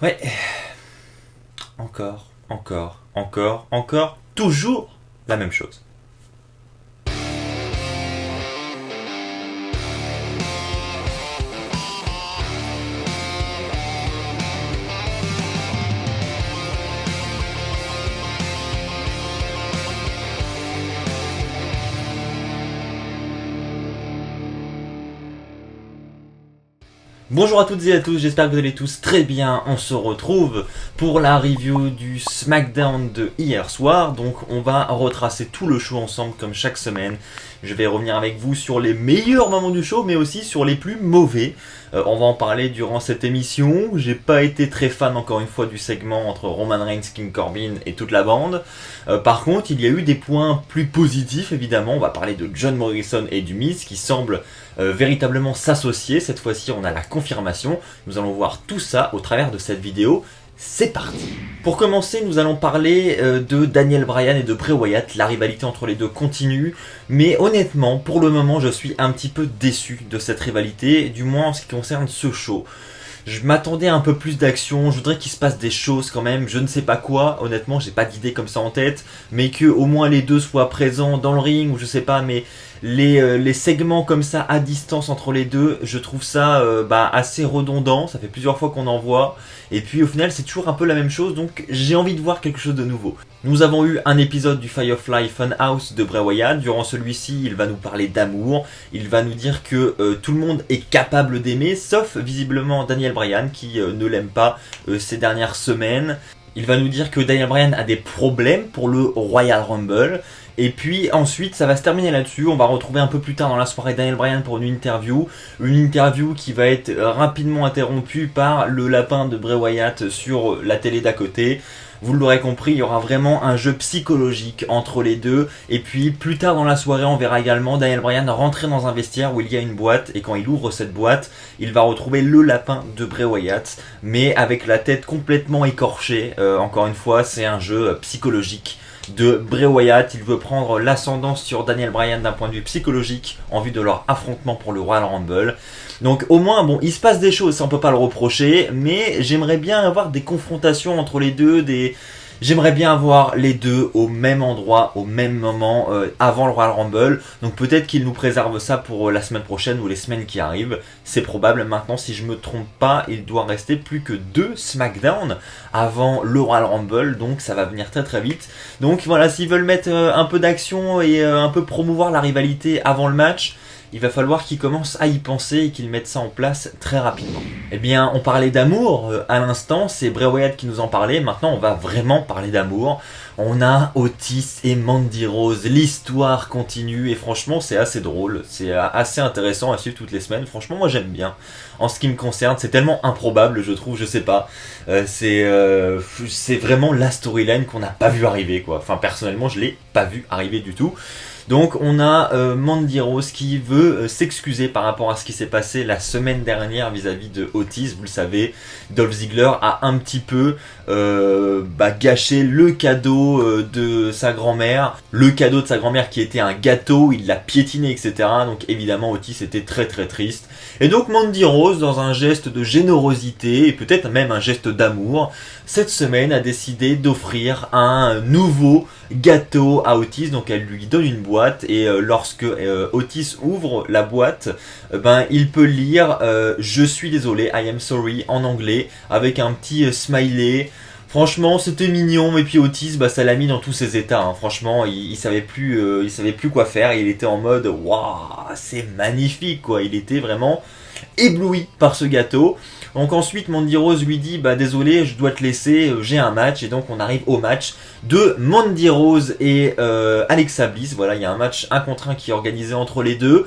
Ouais, encore, toujours la même chose. Bonjour à toutes et à tous, j'espère que vous allez tous très bien. On se retrouve pour la review du SmackDown de hier soir. Donc on va retracer tout le show ensemble comme chaque semaine. Je vais revenir avec vous sur les meilleurs moments du show, mais aussi sur les plus mauvais. On va en parler durant cette émission. J'ai pas été très fan encore une fois du segment entre Roman Reigns, King Corbin et toute la bande. Par contre, il y a eu des points plus positifs évidemment. On va parler de John Morrison et du Miz qui semblent véritablement s'associer. Cette fois-ci, on a la confirmation. Nous allons voir tout ça au travers de cette vidéo. C'est parti. Pour commencer, nous allons parler de Daniel Bryan et de Bray Wyatt. La rivalité entre les deux continue, mais honnêtement, pour le moment, je suis un petit peu déçu de cette rivalité, du moins en ce qui concerne ce show. Je m'attendais à un peu plus d'action, je voudrais qu'il se passe des choses quand même, je ne sais pas quoi, honnêtement, j'ai pas d'idée comme ça en tête, mais que au moins les deux soient présents dans le ring, ou je sais pas, mais les segments comme ça à distance entre les deux, je trouve ça assez redondant, ça fait plusieurs fois qu'on en voit, et puis au final c'est toujours un peu la même chose, donc j'ai envie de voir quelque chose de nouveau. Nous avons eu un épisode du Firefly Funhouse de Bray Wyatt. Durant celui-ci, il va nous parler d'amour. Il va nous dire que tout le monde est capable d'aimer, sauf visiblement Daniel Bryan qui ne l'aime pas ces dernières semaines. Il va nous dire que Daniel Bryan a des problèmes pour le Royal Rumble. Et puis ensuite, ça va se terminer là-dessus. On va retrouver un peu plus tard dans la soirée Daniel Bryan pour une interview. Une interview qui va être rapidement interrompue par le lapin de Bray Wyatt sur la télé d'à côté. Vous l'aurez compris, il y aura vraiment un jeu psychologique entre les deux. Et puis plus tard dans la soirée, on verra également Daniel Bryan rentrer dans un vestiaire où il y a une boîte. Et quand il ouvre cette boîte, il va retrouver le lapin de Bray Wyatt, mais avec la tête complètement écorchée. Encore une fois, c'est un jeu psychologique de Bray Wyatt. Il veut prendre l'ascendance sur Daniel Bryan d'un point de vue psychologique en vue de leur affrontement pour le Royal Rumble. Donc au moins, bon, il se passe des choses, ça on peut pas le reprocher, mais j'aimerais bien avoir des confrontations entre les deux, J'aimerais bien avoir les deux au même endroit, au même moment, avant le Royal Rumble. Donc peut-être qu'il nous préserve ça pour la semaine prochaine ou les semaines qui arrivent. C'est probable. Maintenant, si je me trompe pas, il doit rester plus que 2 SmackDown avant le Royal Rumble. Donc ça va venir très très vite. Donc voilà, s'ils veulent mettre un peu d'action et un peu promouvoir la rivalité avant le match, il va falloir qu'ils commencent à y penser et qu'ils mettent ça en place très rapidement. Eh bien, on parlait d'amour à l'instant, c'est Bray Wyatt qui nous en parlait, maintenant on va vraiment parler d'amour. On a Otis et Mandy Rose, l'histoire continue et franchement c'est assez drôle, c'est assez intéressant à suivre toutes les semaines, franchement moi j'aime bien. En ce qui me concerne, c'est tellement improbable je trouve, je sais pas, c'est vraiment la storyline qu'on n'a pas vu arriver quoi, enfin personnellement je l'ai pas vu arriver du tout. Donc on a Mandy Rose qui veut s'excuser par rapport à ce qui s'est passé la semaine dernière vis-à-vis de Otis. Vous le savez, Dolph Ziggler a un petit peu gâché le cadeau de sa grand-mère. Le cadeau de sa grand-mère qui était un gâteau, il l'a piétiné, etc. Donc évidemment Otis était très très triste. Et donc Mandy Rose, dans un geste de générosité et peut-être même un geste d'amour, cette semaine a décidé d'offrir un nouveau gâteau à Otis. Donc elle lui donne une boîte et lorsque Otis ouvre la boîte, il peut lire je suis désolé, I am sorry en anglais avec un petit smiley. Franchement, c'était mignon, mais puis Otis, ça l'a mis dans tous ses états. Hein. Franchement, il savait plus quoi faire. Il était en mode, waouh, c'est magnifique, quoi. Il était vraiment ébloui par ce gâteau. Donc ensuite, Mandy Rose lui dit, désolé, je dois te laisser, j'ai un match. Et donc on arrive au match de Mandy Rose et Alexa Bliss. Voilà, il y a un match 1 contre 1 qui est organisé entre les deux.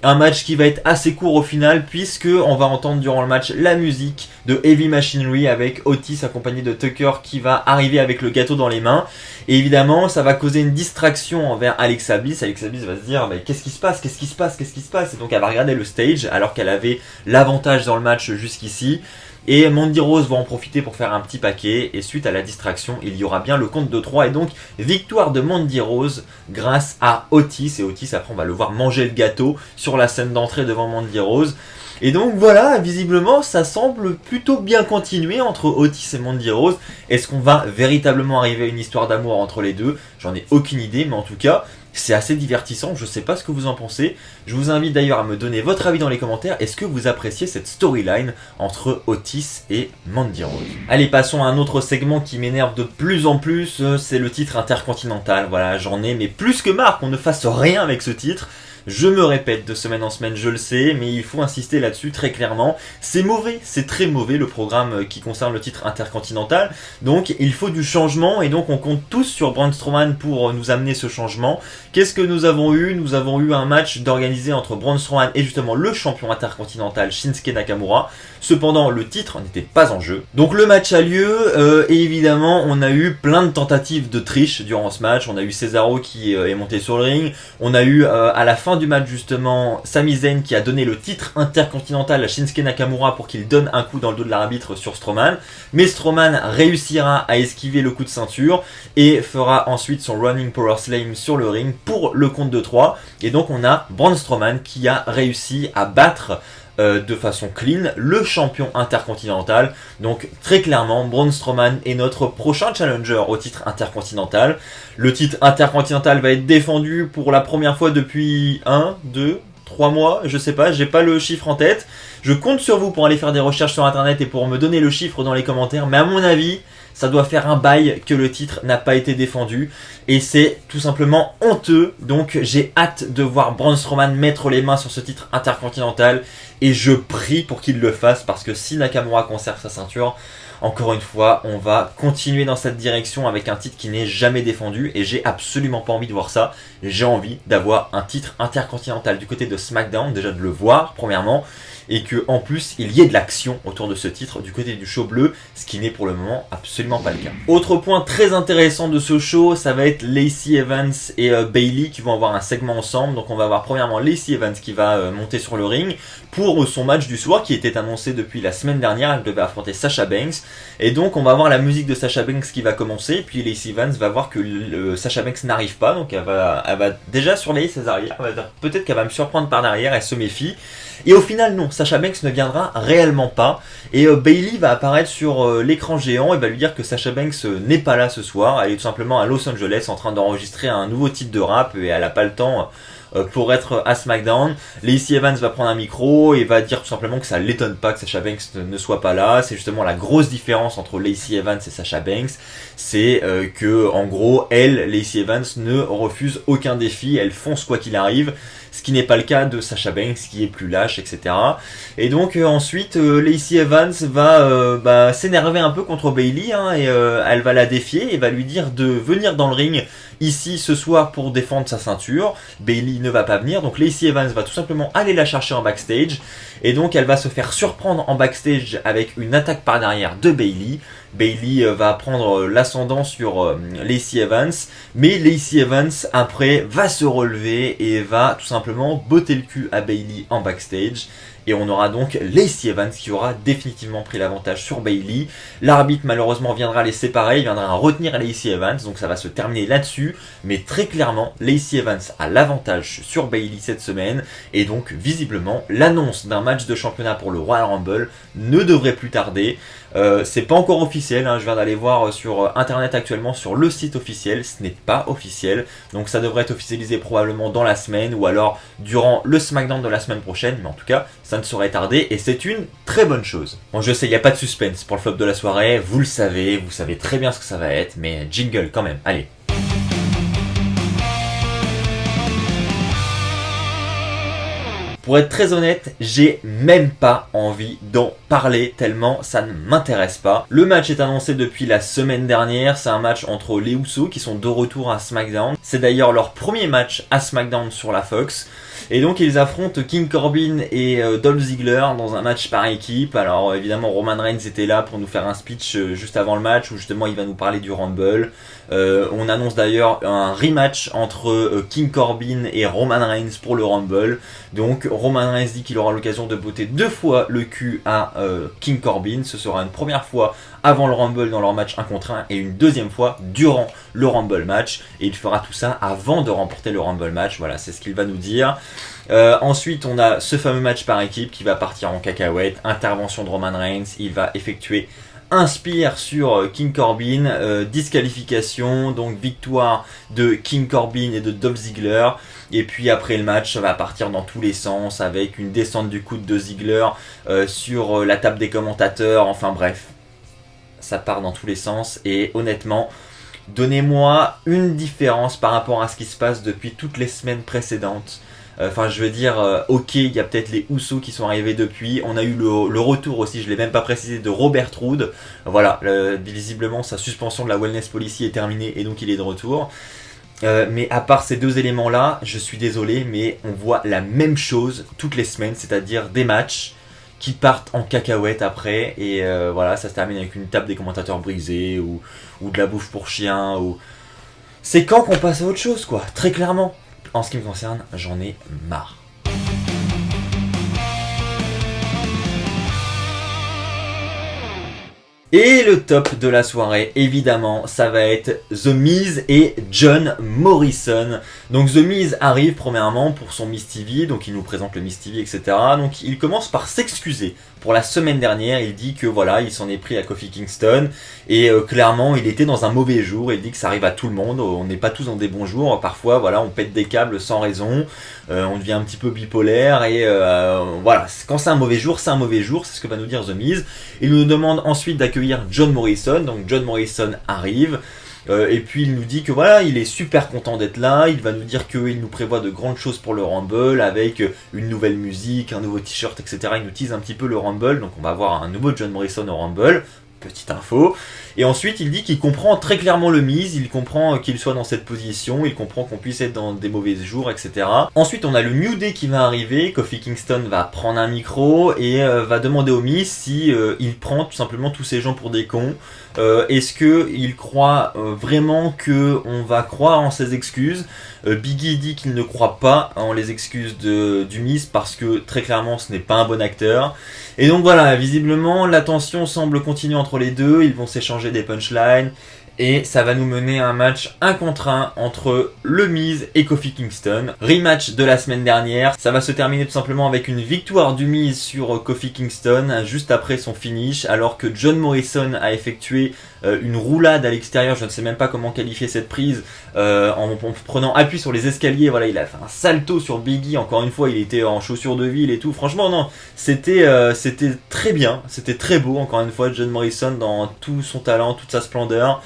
Un match qui va être assez court au final puisque on va entendre durant le match la musique de Heavy Machinery avec Otis accompagné de Tucker qui va arriver avec le gâteau dans les mains. Et évidemment, ça va causer une distraction envers Alexa Bliss. Alexa Bliss va se dire qu'est-ce qui se passe, qu'est-ce qui se passe, qu'est-ce qui se passe. Et donc elle va regarder le stage alors qu'elle avait l'avantage dans le match jusqu'ici. Et Mandy Rose va en profiter pour faire un petit paquet. Et suite à la distraction, il y aura bien le compte de 3. Et donc, victoire de Mandy Rose grâce à Otis. Et Otis, après, on va le voir manger le gâteau sur la scène d'entrée devant Mandy Rose. Et donc voilà, visiblement ça semble plutôt bien continuer entre Otis et Mandy Rose. Est-ce qu'on va véritablement arriver à une histoire d'amour entre les deux? J'en ai aucune idée, mais en tout cas c'est assez divertissant, je sais pas ce que vous en pensez. Je vous invite d'ailleurs à me donner votre avis dans les commentaires. Est-ce que vous appréciez cette storyline entre Otis et Mandy Rose? Allez, passons à un autre segment qui m'énerve de plus en plus, c'est le titre intercontinental. Voilà, j'en ai mais plus que marre qu'on ne fasse rien avec ce titre. Je me répète de semaine en semaine, je le sais, mais il faut insister là-dessus très clairement. C'est mauvais, c'est très mauvais le programme qui concerne le titre intercontinental. Donc il faut du changement et donc on compte tous sur Braun Strowman pour nous amener ce changement. Qu'est-ce que nous avons eu? Nous avons eu un match d'organisé entre Braun Strowman et justement le champion intercontinental Shinsuke Nakamura. Cependant, le titre n'était pas en jeu. Donc le match a lieu et évidemment on a eu plein de tentatives de triche durant ce match. On a eu Cesaro qui est monté sur le ring. On a eu à la fin du match justement Sami Zayn qui a donné le titre intercontinental à Shinsuke Nakamura pour qu'il donne un coup dans le dos de l'arbitre sur Strowman. Mais Strowman réussira à esquiver le coup de ceinture et fera ensuite son Running Power Slam sur le ring pour le compte de 3. Et donc on a Braun Strowman qui a réussi à battre de façon clean le champion intercontinental. Donc très clairement Braun Strowman est notre prochain challenger au titre intercontinental. Le titre intercontinental va être défendu pour la première fois depuis 1, 2, 3 mois, je sais pas, j'ai pas le chiffre en tête. Je compte sur vous pour aller faire des recherches sur internet et pour me donner le chiffre dans les commentaires, mais à mon avis ça doit faire un bail que le titre n'a pas été défendu et c'est tout simplement honteux. Donc j'ai hâte de voir Braun Strowman mettre les mains sur ce titre intercontinental et je prie pour qu'il le fasse parce que si Nakamura conserve sa ceinture, encore une fois, on va continuer dans cette direction avec un titre qui n'est jamais défendu et j'ai absolument pas envie de voir ça. J'ai envie d'avoir un titre intercontinental du côté de SmackDown, déjà de le voir premièrement, et que en plus il y ait de l'action autour de ce titre du côté du show bleu, ce qui n'est pour le moment absolument pas le cas. Autre point très intéressant de ce show, ça va être Lacey Evans et Bayley qui vont avoir un segment ensemble. Donc on va avoir premièrement Lacey Evans qui va monter sur le ring pour son match du soir qui était annoncé depuis la semaine dernière. Elle devait affronter Sasha Banks et donc on va avoir la musique de Sasha Banks qui va commencer, puis Lacey Evans va voir que Sasha Banks n'arrive pas, donc elle va déjà surveiller ses arrières, elle va dire peut-être qu'elle va me surprendre par derrière, elle se méfie. Et au final non, Sasha Banks ne viendra réellement pas et Bayley va apparaître sur l'écran géant et va lui dire que Sasha Banks n'est pas là ce soir. Elle est tout simplement à Los Angeles en train d'enregistrer un nouveau titre de rap et elle n'a pas le temps pour être à SmackDown. Lacey Evans va prendre un micro et va dire tout simplement que ça l'étonne pas que Sasha Banks ne soit pas là. C'est justement la grosse différence entre Lacey Evans et Sasha Banks, c'est que en gros Lacey Evans ne refuse aucun défi, elle fonce quoi qu'il arrive. Ce qui n'est pas le cas de Sasha Banks qui est plus lâche, etc. Et donc ensuite Lacey Evans va s'énerver un peu contre Bayley et elle va la défier et va lui dire de venir dans le ring ici ce soir pour défendre sa ceinture. Bayley ne va pas venir, donc Lacey Evans va tout simplement aller la chercher en backstage et donc elle va se faire surprendre en backstage avec une attaque par derrière de Bayley. Bayley va prendre l'ascendant sur Lacey Evans, mais Lacey Evans après va se relever et va tout simplement botter le cul à Bayley en backstage. Et on aura donc Lacey Evans qui aura définitivement pris l'avantage sur Bayley. L'arbitre malheureusement viendra les séparer, il viendra retenir Lacey Evans, donc ça va se terminer là-dessus. Mais très clairement, Lacey Evans a l'avantage sur Bayley cette semaine. Et donc visiblement, l'annonce d'un match de championnat pour le Royal Rumble ne devrait plus tarder. C'est pas encore officiel, je viens d'aller voir sur internet actuellement sur le site officiel, ce n'est pas officiel, donc ça devrait être officialisé probablement dans la semaine ou alors durant le SmackDown de la semaine prochaine, mais en tout cas ça ne saurait tarder et c'est une très bonne chose. Bon, je sais, il n'y a pas de suspense pour le flop de la soirée, vous savez très bien ce que ça va être, mais jingle quand même, allez. Pour être très honnête, j'ai même pas envie d'en parler tellement ça ne m'intéresse pas. Le match est annoncé depuis la semaine dernière, c'est un match entre les Usos qui sont de retour à SmackDown. C'est d'ailleurs leur premier match à SmackDown sur la Fox. Et donc ils affrontent King Corbin et Dolph Ziggler dans un match par équipe. Alors évidemment Roman Reigns était là pour nous faire un speech juste avant le match où justement il va nous parler du Rumble. On annonce d'ailleurs un rematch entre King Corbin et Roman Reigns pour le Rumble. Donc Roman Reigns dit qu'il aura l'occasion de botter 2 fois le cul à King Corbin. Ce sera une première fois avant le Rumble dans leur match 1 contre 1 et une deuxième fois durant le Rumble match. Et il fera tout ça avant de remporter le Rumble match. Voilà, c'est ce qu'il va nous dire. Ensuite, on a ce fameux match par équipe qui va partir en cacahuète. Intervention de Roman Reigns, il va effectuer un spear sur King Corbin, disqualification, donc victoire de King Corbin et de Dolph Ziggler. Et puis après le match, ça va partir dans tous les sens avec une descente du coude de Ziggler sur la table des commentateurs. Enfin bref, ça part dans tous les sens. Et honnêtement, donnez-moi une différence par rapport à ce qui se passe depuis toutes les semaines précédentes. Enfin, je veux dire, ok, il y a peut-être les Usos qui sont arrivés depuis. On a eu le retour aussi, je ne l'ai même pas précisé, de Robert Roode. Voilà, visiblement, sa suspension de la Wellness Policy est terminée et donc il est de retour. Mais à part ces deux éléments-là, je suis désolé, mais on voit la même chose toutes les semaines, c'est-à-dire des matchs qui partent en cacahuète après. Et voilà, ça se termine avec une table des commentateurs brisée ou de la bouffe pour chien. C'est quand qu'on passe à autre chose, quoi, très clairement. En ce qui me concerne, j'en ai marre. Et le top de la soirée, évidemment, ça va être The Miz et John Morrison. Donc The Miz arrive premièrement pour son Miz TV, donc il nous présente le Miz TV, etc. Donc il commence par s'excuser. Pour la semaine dernière, il dit que voilà, il s'en est pris à Kofi Kingston et clairement, il était dans un mauvais jour. Il dit que ça arrive à tout le monde. On n'est pas tous dans des bons jours. Parfois, voilà, on pète des câbles sans raison. On devient un petit peu bipolaire et voilà. Quand c'est un mauvais jour, c'est un mauvais jour. C'est ce que va nous dire The Miz. Il nous demande ensuite d'accueillir John Morrison. Donc John Morrison arrive. Et puis il nous dit que voilà, il est super content d'être là, il va nous dire qu'il nous prévoit de grandes choses pour le Rumble avec une nouvelle musique, un nouveau t-shirt, etc. Il nous tease un petit peu le Rumble, donc on va avoir un nouveau John Morrison au Rumble, petite info. Et ensuite il dit qu'il comprend très clairement le Miz, il comprend qu'il soit dans cette position, il comprend qu'on puisse être dans des mauvais jours, etc. Ensuite on a le New Day qui va arriver, Kofi Kingston va prendre un micro et va demander au Miz si il prend tout simplement tous ces gens pour des cons. Est-ce qu'il croit vraiment qu'on va croire en ses excuses? Biggie dit qu'il ne croit pas en les excuses du Miz parce que très clairement ce n'est pas un bon acteur. Et donc voilà, visiblement la tension semble continuer entre les deux, ils vont s'échanger des punchlines et ça va nous mener à un match 1 contre 1 entre le Miz et Kofi Kingston. Rematch de la semaine dernière, ça va se terminer tout simplement avec une victoire du Miz sur Kofi Kingston juste après son finish, alors que John Morrison a effectué une roulade à l'extérieur, je ne sais même pas comment qualifier cette prise, en prenant appui sur les escaliers. Voilà, il a fait un salto sur Biggie, encore une fois il était en chaussures de ville et tout, franchement non, c'était très bien, c'était très beau, encore une fois John Morrison dans tout son talent, toute sa splendeur.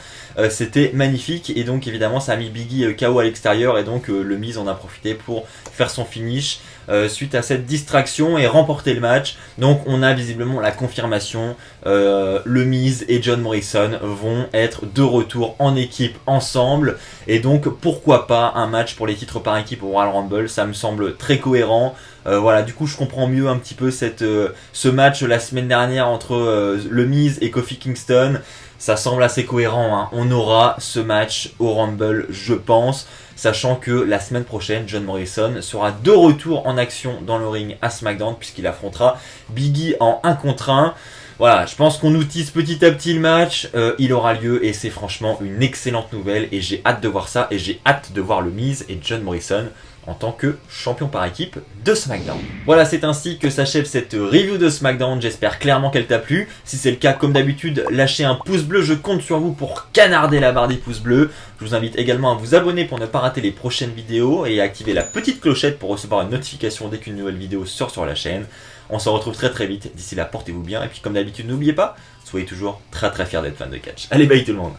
C'était magnifique et donc évidemment ça a mis Biggie KO à l'extérieur et donc le Miz en a profité pour faire son finish suite à cette distraction et remporter le match. Donc on a visiblement la confirmation, le Miz et John Morrison vont être de retour en équipe ensemble et donc pourquoi pas un match pour les titres par équipe au Royal Rumble, ça me semble très cohérent. Voilà, du coup je comprends mieux un petit peu ce match la semaine dernière entre le Miz et Kofi Kingston. Ça semble assez cohérent, hein. On aura ce match au Rumble, je pense, sachant que la semaine prochaine, John Morrison sera de retour en action dans le ring à SmackDown puisqu'il affrontera Biggie en 1 contre 1. Voilà, je pense qu'on nous tease petit à petit le match, il aura lieu et c'est franchement une excellente nouvelle et j'ai hâte de voir ça et j'ai hâte de voir le Miz et John Morrison en tant que champion par équipe de SmackDown. Voilà, c'est ainsi que s'achève cette review de SmackDown, j'espère clairement qu'elle t'a plu. Si c'est le cas, comme d'habitude, lâchez un pouce bleu, je compte sur vous pour canarder la barre des pouces bleus. Je vous invite également à vous abonner pour ne pas rater les prochaines vidéos et à activer la petite clochette pour recevoir une notification dès qu'une nouvelle vidéo sort sur la chaîne. On se retrouve très très vite, d'ici là portez-vous bien et puis comme d'habitude n'oubliez pas, soyez toujours très très fiers d'être fan de catch. Allez bye tout le monde.